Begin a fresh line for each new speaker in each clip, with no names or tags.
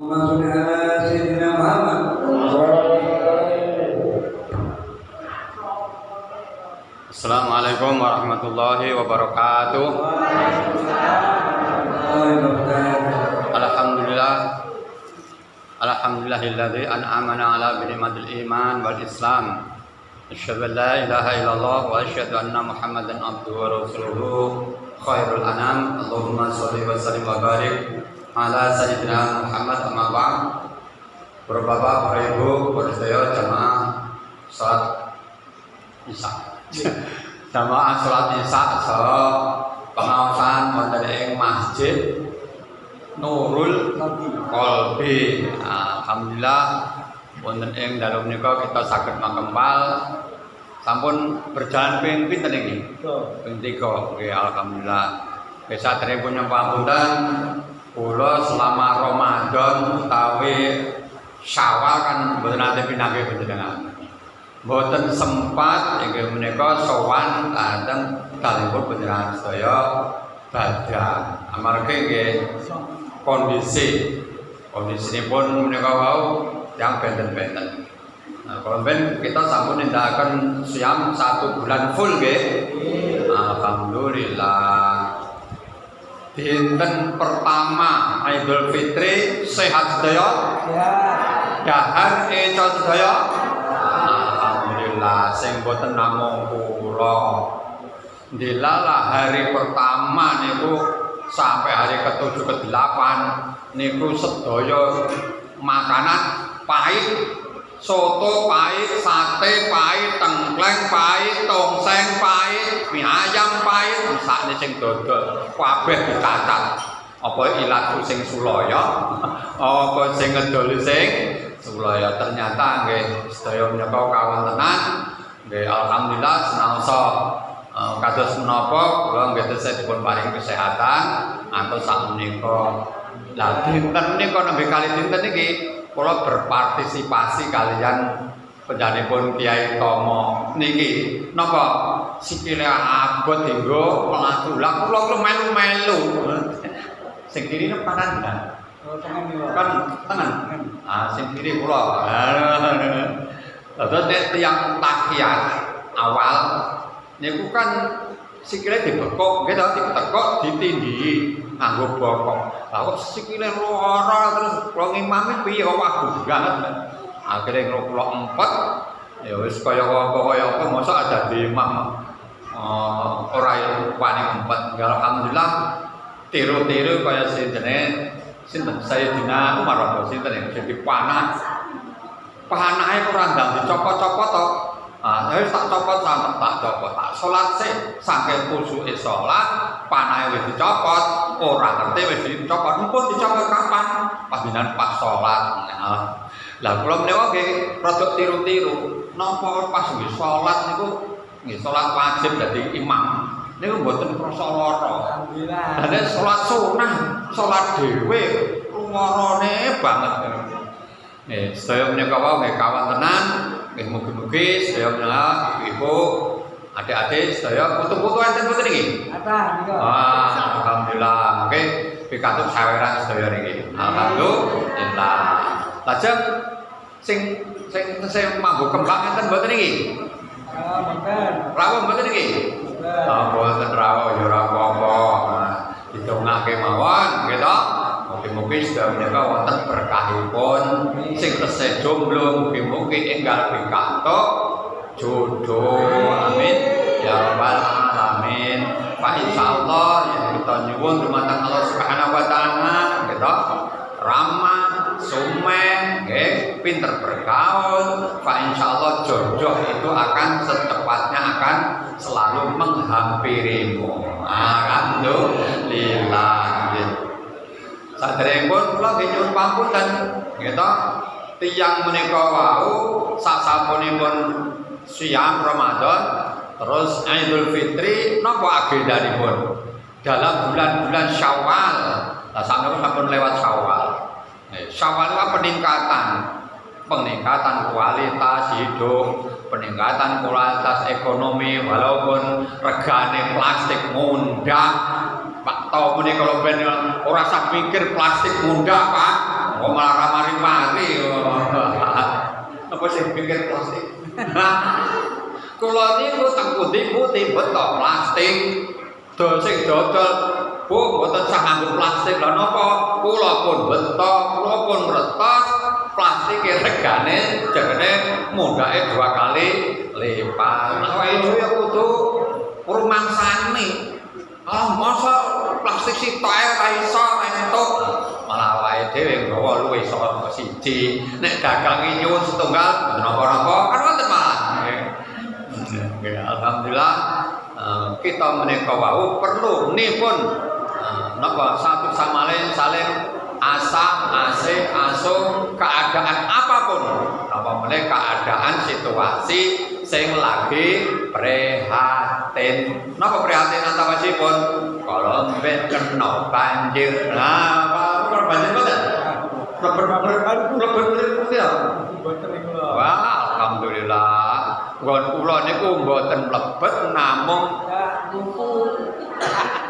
Assalamualaikum warahmatullahi wabarakatuh. Alhamdulillahilladzi an'amana ala ni'matil iman wal islam. Asyhadu an la ilaha illallah wa asyhadu anna Muhammadan abduhu wa rasuluhu khairul anam. Allahumma shalli wa sallim wa barik ala sayyidina Muhammad amma ba'd. Bapak-bapak, Bapak Ibu, sedaya jamaah salat Isya. Jamaah salat Isya saha pengaosan wonten ing Masjid Nurul Qalbi. Alhamdulillah wonten ing dalu menika kita saged makempal sampun berjalan ping pinten iki? Ping 3. Nggih alhamdulillah. Bisa saderengipun nyuwun kula selama Ramadan utawi Syawal kan mboten nate pinanggih panjenengan. Mboten sempat inggih menika sowan dhateng kalihipun panjenengan sedaya badhe. Amargi nggih kondisinipun menika wau yang benten-benten. Nah, konben kita sampun nindakaken siam 1 bulan full nggih. Alhamdulillah. Dinten pertama Idul Fitri sehat sedaya? Dahar eco sedaya? Alhamdulillah. Sing boten namung kula. Dilalah hari pertama niku sampai hari ke-7 ke-8 niku sedaya makanan pahit, soto pahit, sate pahit, tengkleng pahit, tongseng pahit, mie ayam pahit, sakne sing dodol kabeh dicacat. Apa ilatku sing sulaya? Apa sing ngedol sing sulaya? Ternyata nggih sedaya menika kawontenan. Nggih alhamdulillah senaosa kados menapa kula nggih tesih dipun paring kesehatan antos sakmenika. Lah dinten nika nembe kali dinten iki kula berpartisipasi kalian penjanipun Kiai Tomo niki. Napa sikile abot dienggo mlaku. Lah kula melu-melu. Sing kiri panan kan? Tangan. Sing kiri kula. Terus nek tiyang tahiyat awal niku kan sikile dibekok, nggih to ditekok ditindhi nganggo bokok. Lah kok sikile lara terus kula ngimami piye waduh banget. Akhire kula empet ya wis kaya apa mosok ada di imam ora wani empet. Alhamdulillah tiru-tiru kaya sinten Sayyidina Umar apa sinten sing dipanah. Panahe ora ndang dicopot-copot to. Saya tak copot sama tak copot, tak sholat sih, saking khusyuke sholat, panahe wis dicopot, ora ngerti wis dicopot, empun dicopot kapan? Pas sholat. Lah kula menawa nggih rada tiru-tiru, napa pas nggih sholat niku nggih sholat wajib dadi imam. Niku mboten krasa lara. Alhamdulillah. Nek sholat sunah, sholat dhewe lumarane banget. Nggih, sedaya menika wau nggih kawontenan. Nggih mugi-mugi sedaya menawa ibu, adik-adik sedaya putu-putu enten mboten niki? Ada nika. Alhamdulillah. Nggih pikantuk saweran sedaya niki. Alhamdulillah. Lajeng sing mambu kembang enten mboten niki? Mboten. Rawuh mboten niki? Mboten rawuh ya ora apa-apa. Didongake mawon nggih to? Mugi-mugi sedaya menika wonten berkahipun sing tesih jomblo mugi-mugi enggal pikantuk jodoh. Amin ya rabbal alamin. Fa insyaallah yen kita nyuwun dumateng Allah Subhanahu wa taala gitu. Ramah, sumeh, nggih, pinter bergaul. Fa insyaallah jodoh itu akan secepatnya akan selalu menghampirimu. Alhamdulillah. Saderengipun kula nggih nyuwun pangapunten gitu. Tiyang menika wau sasampunipun siam Ramadan terus Idul Fitri napa agendanipun dalam bulan-bulan Syawal. Lah sakmenika sampun lewat Syawal. Syawal itu peningkatan kualitas hidup, peningkatan kualitas ekonomi walaupun regane plastik mundak. Pak tau muni kalau ben ora sak mikir plastik mundak Pak. Kok malah sing bikin plastik. Kula niku teng pundi-pundi beto plastik. Sing dodol Bu mboten sah nganggo plastik lha napa kula pun beto kula pun retos plastike regane jane mundake 2 kali lipat. Awake dhewe kudu rumangsani. Masa plastik sitok ae ora iso entuk. Malah awake dhewe nggawa luwih saka siji. Nek dagange nyuwun setunggal napa-napa kan wonten malah. Nggih, alhamdulillah kita menika wau perlu nipun napa satu sama lain saling asuh keadaan apapun apa meneh keadaan situasi sing lagi prihatin. Napa prihatin antawasipun kalau mben kena banjir. Nah, kalau banjir mboten? Mlebu ya. Wah, alhamdulillah. Nggon kula niku mboten mlebet namung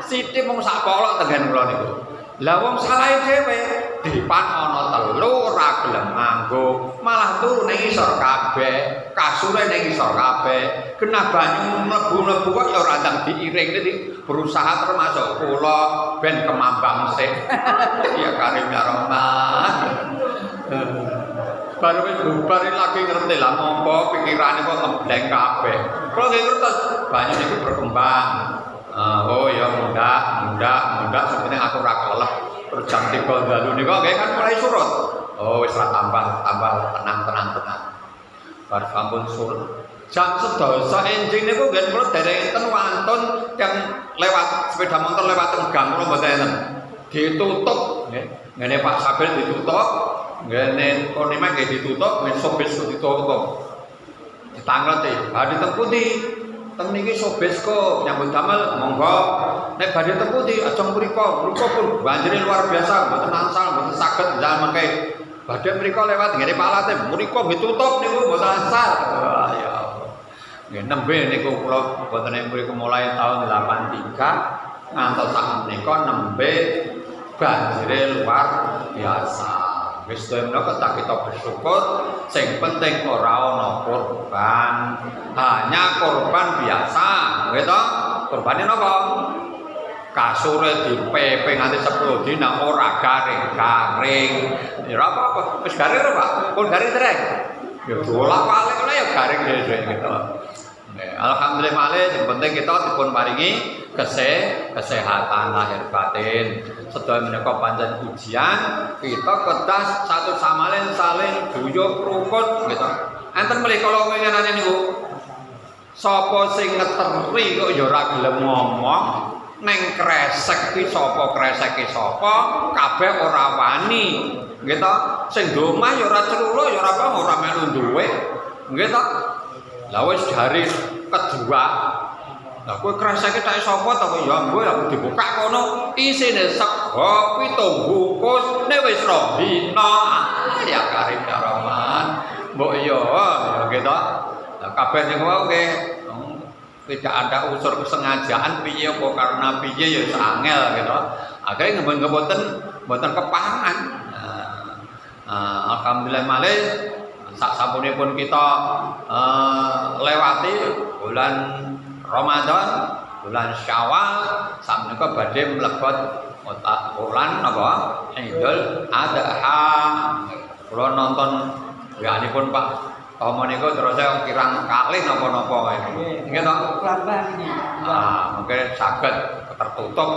sithik mung sak polok tengen kula niku. Lah wong salahe dhewe dipan ana telu ora gelem nganggo, malah turu ning isor kabeh, kasure ning isor kabeh. Kena banyu mlebu-mlebu kok ya ora ndang diiring iki berusaha termasuk kula ben kemambang sik. Ya karim ya Rahman. Baru wis bubar lagi ngerti lah mompo pikirane kok ngebleng kabeh. Kula nggih ngertos banyu niku berkembang. Oh ya mudah sebenarnya aku ora kelep. Terus jam 3 dalu niku nggih kan mulai surut. Oh wis ra tambah tenang. Bar sampun surut. Jam 11 enjing niku nggih kula dereng enten wantun yang lewat sepeda motor lewat teng gang kula mboten enten. Ditutup nggih. Ngene Pak Sabil ditutup. Ngene kene mek ditutup, men sobes ditutup. Ditangleti, badhe teng pundi? Teng niki sobesko nyambut damel monggo. Nek badhe teng pundi aja mriko pun banjire luar biasa, mboten angsal, mboten saged jalan mangke. Badhe mriko lewat ngene Pak Latif, mriko ditutup niku mboten angsal. Ya Allah. Nggih nembe niku kula mboten mriko mulai tahun 83 ngantos sak menika nembe banjire luar biasa. Wis menika kita bersyukur, sing penting ora ana korban. Hanya korban biasa, nggih to? Korbane napa? Kasure dipepe nganti 10 dina ora garing-garing. Ya ora apa-apa, wis garing ora, Pak? Pun garing dereng. Ya bolak-balik kene ya garing dhewe gitu. Alhamdulillah malih yang penting kita dipun paringi kesehatan lahir batin. Sedaya menika pancen ujian, kita kedah satu sama lain saling guyub rukun gitu. Enten mriki kala winginane niku sapa sing ngeteri kok ya ora gelem ngomong, neng kresek ki sapa kreseke sapa, kabeh ora wani. Nggih to? Sing domah ya ora celulo ya ora apa ora melu duwe. Nggih to? Lah wis hari kedua. Lah kowe kreseke tak sapa to ya mbok aku dibuka kono isine sego 7 bungkus nek wis rombina. Ya karim ya Rahman. Mbok ya gitu. Lah kabeh niku nggih tidak ada unsur kesengajaan piye apa karena piye ya angel gitu. Akhire mboten kepangan. Alhamdulillah malih sasampunipun kita lewati bulan Ramadan, bulan Syawal, samenika badhe mlebet bulan napa? Idul Adha. Kula nonton wianipun Pak Tomo niku terus saya kirang kalih napa-napa nggih. Nggih to? Mungkin saged tertutup.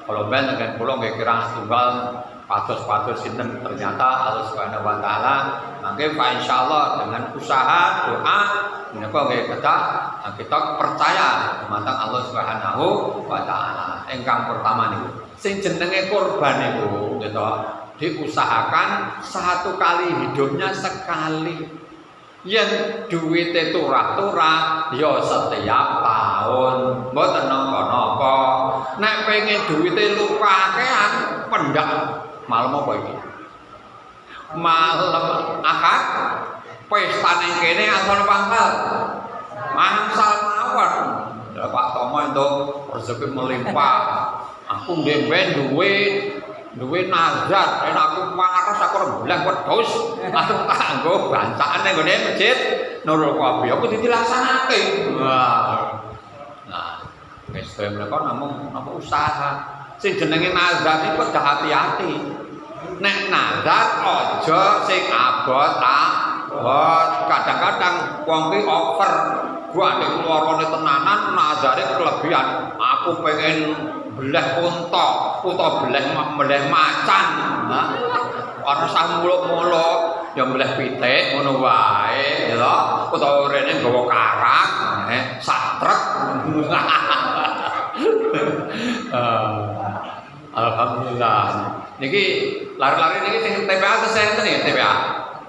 Kalau ben dengan kula nggih kirang setunggal pados-pados sinten ternyata Allah Subhanahu wa taala mangke insyaallah dengan usaha doa menika nggih kita percaya dumateng Allah Subhanahu wa taala. Ingkang pertama niku sing jenenge kurban niku gitu diusahakan 1 kali hidupnya sekali. Yen duwite turah-turah ya setiap tahun mboten napa-napa. Nek pengen duwite lupakean pendak malam apa iki? Malam Ahad pesta ning kene asal pangkal. Mangsal mawon. Ya Pak Tomo entuk rezeki melimpah. Aku ndemben duit duwe nazar yen aku waras aku rembleh wedhus arep kanggo bancaan ning gone masjid Nurul Qabi aku dilaksanake. Wah. Nah, wis menika namung usaha. Sing jenenge nazar iku hati-hati. Nek nazar aja sing abot kadang-kadang wong ki over. Gua adek keluarane tenanan nazare kelebihan. Aku pengen beleh unta beleh macan. Nah, ora usah muluk-muluk ya beleh pitik ngono wae ya. Utawa rene nggawa karang, satrek. Alhamdulillah. Niki lari-lari niki sing TPA atau saya enten ya TPA.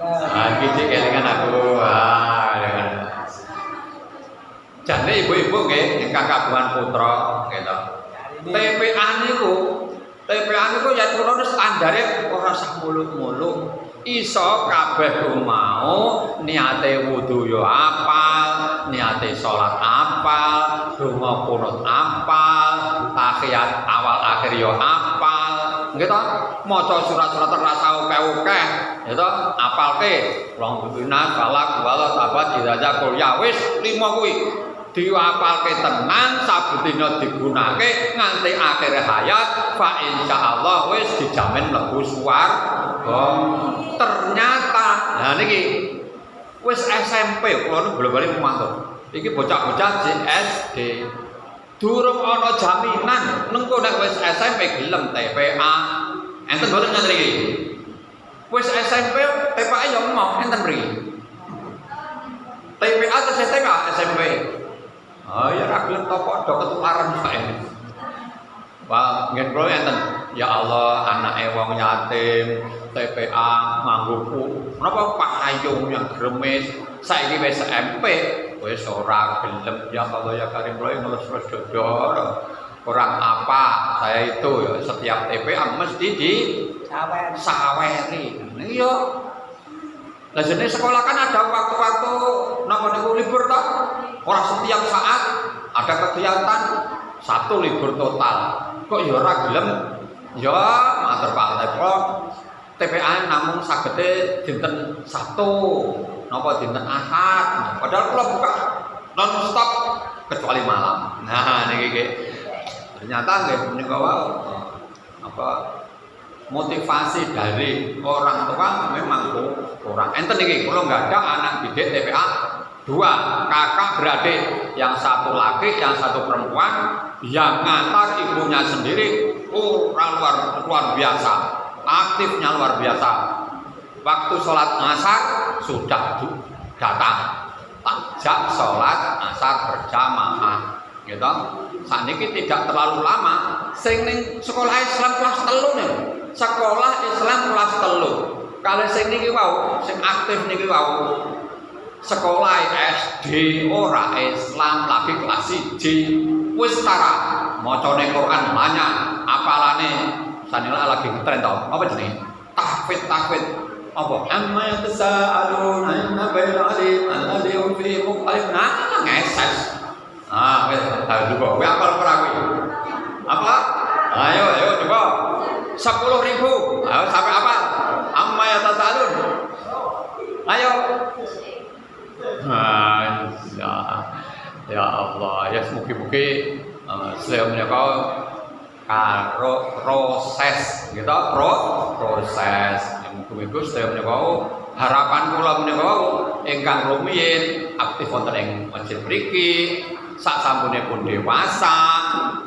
Ah iki kelingan aku. Jane ibu-ibu nggih ingkang kagungan putra gitu. TPA niku ya kula standare ora usah muluk-muluk. Iso kabeh mau niate wudu yo apal, niate salat apal, donga kunut apal, tahiyat awal akhir yo apal. Nggih to? Maca surat-surat terasa akeh-akeh, ya to? Apalke long bina falak wala tabat idaja kul ya wis 5 kuwi. Diwapalke tenan sabudina digunakake nganti akhir hayat fa insyaallah wis dijamin mlebu swarga. Ternyata nah niki wis SMP kula nu bola-bali mantep. Iki bocah-bocah SD. Durung ana jaminan nengko nek wis SMP gelem TPA. Enten boten ngaten iki. Wis SMP TPA yo mau enten mriki. TPA terus STK SMP. Oh ya ra gelem to padha ketularan sae. Wah, ngen kula enten. Ya Allah, anake wong yatim, TPA nganggo napa payung yang gremes, saiki wis SMP, wis ora gelem ya Allah ya Karim kula ngelus-elus dodor. Orang apa saya itu ya setiap TPA mesti di saweri. Iya. Lah jenenge sekolah kan ada waktu-waktu napa niku libur toh? Ora setiap saat ada kegiatan, satu libur total. Kok ya ora gelem? Ya matur Pak Lepo. TPA namun sagede dinten Sabtu, napa dinten Ahad. Padahal kula buka non stop kecuali malam. Nah niki ternyata nggih menika apa motivasi dari orang tua memang kurang. Enten iki kula enggak ada anak didik TPA 2 kakak beradik, yang satu laki, yang satu perempuan, yang ngantar ibunya sendiri luar biasa, aktifnya luar biasa. Waktu sholat asar sudah datang, takjak sholat asar berjamaah, gitu. Saat ini tidak terlalu lama. Sing ning sekolah Islam kelas 3 nih, sekolah Islam kelas 3. Kalau sing niki wau, sing aktif niki wau. Sekolah SD ora Islam lagi kelas 1 wis tara macane Quran banyak apalane sanila lagi ngetren to apa jenenge tahfidz apa amma yatasaaluna inna bainal alim alladhi hum fi muqtalifna ngeses wis juga kowe apal ora kowe apa ayo coba 10.000 ayo sampai apa amma yatasaalun ayo. Ya Allah, ya mugi-mugi sedaya menika karo proses gitu, proses mugi-mugi sedaya menika harapan kula menika ingkang rumiyin aktif wonten ing masjid mriki sak sampunipun dewasa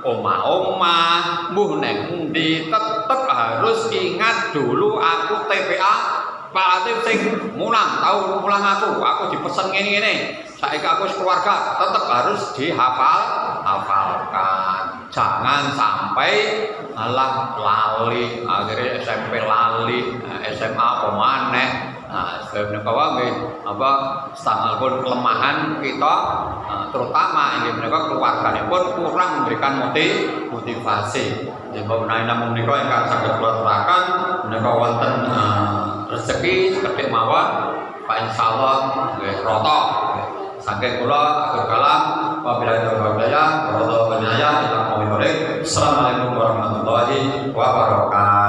omah-omah mbuh neng endi tetep harus ingat dulu aku TPA Pak Latif sing mulang aku dipesen ngene-ngene. Saiki aku keluarga tetap harus hafalkan. Jangan sampai alah lali, akhirnya SMP lali, SMA apa maneh. Nah, sebab menika wae apa setengahipun kelemahan kita terutama ini menika keluarganipun kurang memberikan motivasi. Jadi menawi namung menika ingkang saged kula turaken menika wonten rezeki sekedhik mawon Pak insyaallah nggih rata. Saking kula atur kalam wabillahi taufiq wal hidayah. Assalamualaikum warahmatullahi wabarakatuh.